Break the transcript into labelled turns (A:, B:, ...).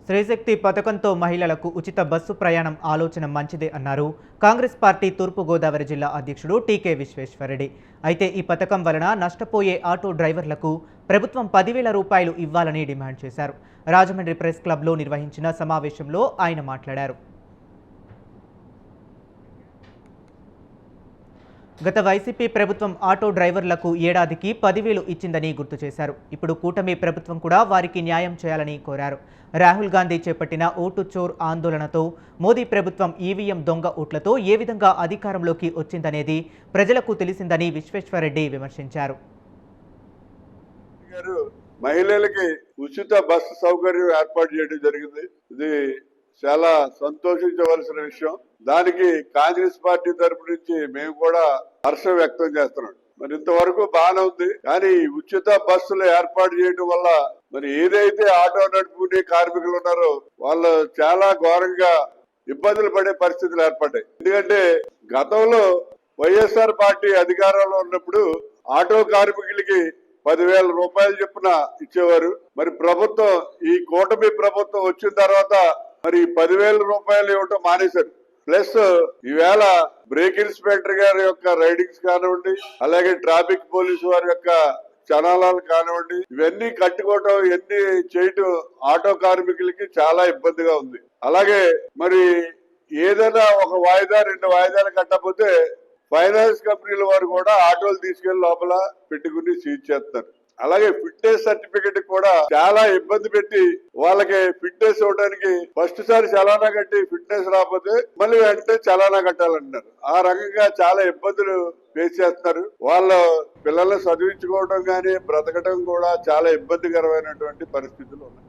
A: శ్రీశక్తి పథకంతో మహిళలకు ఉచిత బస్సు ప్రయాణం ఆలోచన మంచిదే అన్నారు కాంగ్రెస్ పార్టీ తూర్పుగోదావరి జిల్లా అధ్యక్షుడు టీకే విశ్వేశ్వరరెడ్డి. అయితే ఈ పథకం వలన నష్టపోయే ఆటో డ్రైవర్లకు ప్రభుత్వం 10,000 రూపాయలు ఇవ్వాలని డిమాండ్ చేశారు. రాజమండ్రి ప్రెస్ క్లబ్లో నిర్వహించిన సమావేశంలో ఆయన మాట్లాడారు. గత వైసీపీ ప్రభుత్వం ఆటో డ్రైవర్లకు ఏడాదికి 10,000 ఇచ్చిందని గుర్తు చేశారు. ఇప్పుడు కూటమి ప్రభుత్వం కూడా వారికి న్యాయం చేయాలని కోరారు. రాహుల్ గాంధీ చేపట్టిన ఓటు చోర్ ఆందోళనతో మోదీ ప్రభుత్వం ఈవీఎం దొంగ ఓట్లతో ఏ విధంగా అధికారంలోకి వచ్చిందనేది ప్రజలకు తెలిసిందని విశ్వేశ్వరరెడ్డి విమర్శించారు.
B: మహిళలకి ఉచిత బస్సు సౌకర్యం ఏర్పాటు చేయడం జరిగింది. ఇది చాలా సంతోషించవలసిన విషయం. దానికి కాంగ్రెస్ పార్టీ తరపు నుంచి మేము కూడా హర్షం వ్యక్తం చేస్తున్నాం. మరి ఇంతవరకు బాగానే ఉంది, కానీ ఉచిత బస్సులు ఏర్పాటు చేయడం వల్ల మరి ఏదైతే ఆటో నడుపుకునే కార్మికులు ఉన్నారో వాళ్ళు చాలా ఘోరంగా ఇబ్బందులు పడే పరిస్థితులు ఏర్పడ్డాయి. ఎందుకంటే గతంలో వైఎస్ఆర్ పార్టీ అధికారంలో ఉన్నప్పుడు ఆటో కార్మికులకి 10,000 రూపాయలు చొప్పున ఇచ్చేవారు. మరి ప్రభుత్వం, ఈ కూటమి ప్రభుత్వం వచ్చిన తర్వాత మరి 10,000 రూపాయలు ఇవ్వటం మానేశారు. ప్లస్ ఈవేళ బ్రేక్ ఇన్స్పెక్టర్ గారి యొక్క రైడింగ్స్ కానివ్వండి, అలాగే ట్రాఫిక్ పోలీసు వారి యొక్క చలానాలు కానివ్వండి, ఇవన్నీ కట్టుకోవటం, ఇవన్నీ చేయటం ఆటో కార్మికులకి చాలా ఇబ్బందిగా ఉంది. అలాగే మరి ఏదైనా ఒక వాయిదా 2 వాయిదాలు కట్టకపోతే ఫైనాన్స్ కంపెనీల వారు కూడా ఆటోలు తీసుకెళ్లి లోపల పెట్టుకుని సీజ్ చేస్తారు. అలాగే ఫిట్నెస్ సర్టిఫికెట్ కూడా చాలా ఇబ్బంది పెట్టి వాళ్ళకి ఫిట్నెస్ ఇవ్వడానికి ఫస్ట్ సారి చలానా కట్టి ఫిట్నెస్ రాకపోతే మళ్ళీ వెంటనే చలానా కట్టాలంటున్నారు. ఆ రకంగా చాలా ఇబ్బందులు ఫేస్ చేస్తున్నారు. వాళ్ళ పిల్లల్ని చదివించుకోవడం కానీ బ్రతకడం కూడా చాలా ఇబ్బందికరమైనటువంటి పరిస్థితులు ఉన్నాయి.